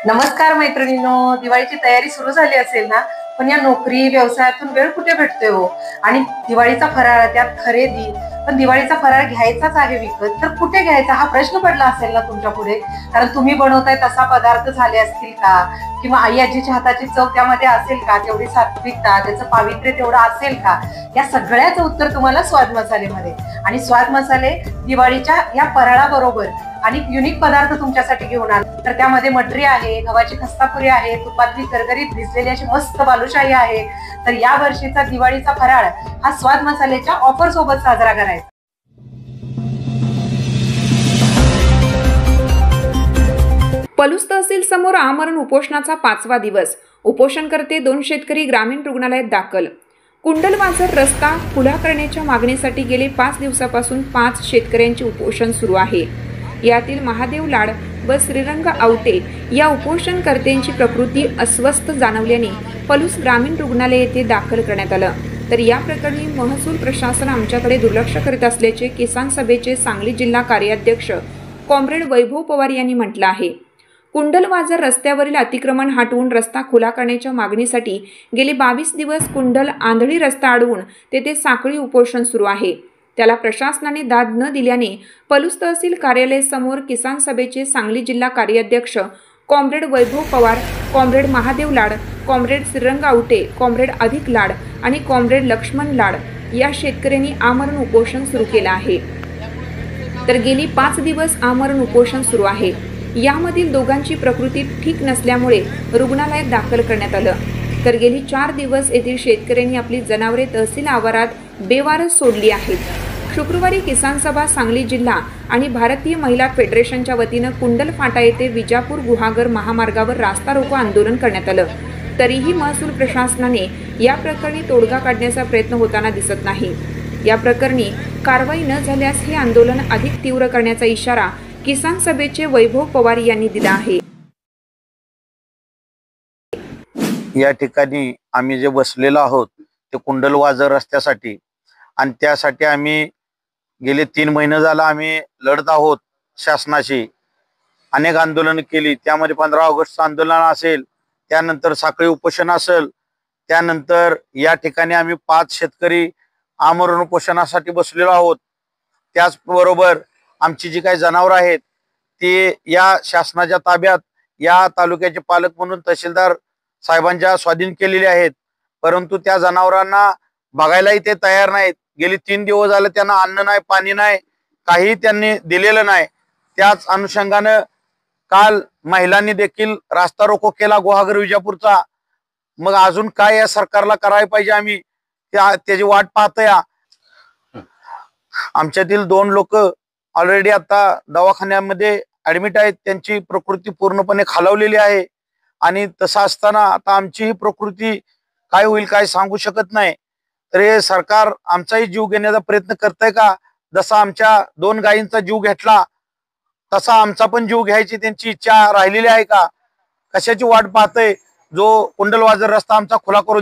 नमस्कार मैत्रिणींनो, दिवाळीची तयारी सुरू झाली असेल ना? पण या नोकरी व्यवसायातून वेळ कुठे भेटतोय हो? आणि दिवाळीचा फराळ, त्यात खरेदी. पण दिवाळीचा फराळ घ्यायचाच आहे विकत, तर कुठे घ्यायचा हा प्रश्न पडला असेल ना तुमच्या पुढे. कारण तुम्ही बनवताय तसा पदार्थ झाले असतील का, किंवा आई आजीच्या हाताची चव त्यामध्ये असेल का, तेवढी सात्विकता, त्याचं पावित्र्य तेवढं असेल का? या सगळ्याचं उत्तर तुम्हाला स्वाद मसालेमध्ये. आणि स्वाद मसाले दिवाळीच्या या फराळाबरोबर आणि युनिक पदार्थ तुमच्यासाठी घेऊन आले. तर त्यामध्ये मटरी आहे, गव्हाची खस्तापुरी आहे, तुपातली करकरीत भिजलेली अशी मस्त बालुशाही आहे. तर या वर्षीचा दिवाळीचा फराळ हा स्वाद मसालेच्या ऑफर सोबत साजरा करायचा. पलूस तहसील समोर आमरण उपोषणाचा 5वा दिवस. उपोषणकर्ते 2 शेतकरी ग्रामीण रुग्णालयात दाखल. कुंडलवाझर रस्ता खुला करण्याच्या मागणीसाठी गेले 5 दिवसापासून 5 शेतकऱ्यांचे उपोषण सुरू आहे. यातील महादेव लाड व श्रीरंग आवटे या उपोषणकर्त्यांची प्रकृती अस्वस्थ जाणवल्याने पलूस ग्रामीण रुग्णालय येथे दाखल करण्यात आलं. तर या प्रकरणी महसूल प्रशासन आमच्याकडे दुर्लक्ष करीत असल्याचे किसान सभेचे सांगली जिल्हा कार्याध्यक्ष कॉम्रेड वैभव पवार यांनी म्हटलं आहे. कुंडलवाझर रस्त्यावरील अतिक्रमण हटवून रस्ता खुला करण्याच्या मागणीसाठी गेले 22 दिवस कुंडल आंधळी रस्ता अडवून तेथे साखळी उपोषण सुरू आहे. त्याला प्रशासनाने दाद न दिल्याने पलूस तहसील कार्यालय समोर किसान सभेचे सांगली जिल्हा कार्याध्यक्ष कॉम्रेड वैभव पवार, कॉम्रेड महादेव लाड, कॉम्रेड श्रीरंग आवटे, कॉम्रेड अधिक लाड आणि कॉम्रेड लक्ष्मण लाड या शेतकऱ्यांनी आमरण उपोषण सुरू केलं आहे. तर गेली 5 दिवस आमरण उपोषण सुरू आहे. यामधील दोघांची प्रकृती ठीक नसल्यामुळे रुग्णालयात दाखल करण्यात आलं. तर गेली 4 दिवस येथील शेतकऱ्यांनी आपली जनावरे तहसील आवारात बेवारस सोडली आहेत. शुक्रवारी किसान सभा सांगली जिल्हा आणि भारतीय महिला फेडरेशनच्या वतीनं कुंडल फाटा येथे विजापूर गुहागर महामार्गावर रास्ता रोको आंदोलन करण्यात आलं. तरीही महसूल प्रशासनाने या प्रकरणी तोडगा काढण्याचा प्रयत्न होताना दिसत नाही. या प्रकरणी कारवाई न झाल्यास हे आंदोलन अधिक तीव्र करण्याचा इशारा किसान सभेचे वैभव पवार यांनी दिला आहे. या ठिकाणी आम्ही जे बसलेलो आहोत ते कुंडलवाझर रस्त्यासाठी, आणि त्यासाठी आम्ही गेले 3 महिने झाला आम्ही लढत आहोत शासनाशी. अनेक आंदोलन केली, त्यामध्ये 15 ऑगस्टचं आंदोलन असेल, त्यानंतर साखळी उपोषण असेल, त्यानंतर या ठिकाणी आम्ही 5 शेतकरी आमरण उपोषणासाठी बसलेलो आहोत. त्याचबरोबर आमची जी काही जनावरं आहेत ती या शासनाच्या ताब्यात या तालुक्याचे पालक म्हणून तहसीलदार साहेबांच्या स्वाधीन केलेली आहेत. परंतु त्या जनावरांना बघायलाही ते तयार नाहीत. गेली 3 दिवस झाले त्यांना अन्न नाही, पाणी नाही, काही त्यांनी दिलेलं नाही. त्याच अनुषंगानं काल महिलांनी देखील रास्ता रोको केला गुहागर विजापूरचा. मग अजून काय या सरकारला करायला पाहिजे, आम्ही त्याची वाट पाहतोय. आमच्यातील 2 लोक ऑलरेडी आता दवाखान्यामध्ये ऍडमिट आहेत. त्यांची प्रकृती पूर्णपणे खालावलेली आहे. आणि तसं असताना आता आमची ही प्रकृती काय होईल काय सांगू शकत नाही. तर हे सरकार आमचाही जीव घेण्याचा प्रयत्न करतंय का? जसा आमच्या 2 गायींचा जीव घेतला तसा आमचा पण जीव घ्यायची त्यांची इच्छा राहिलेली आहे का? कशाची वाट पाहतंय? जो कुंडलवाझर रस्ता आमचा खुला करू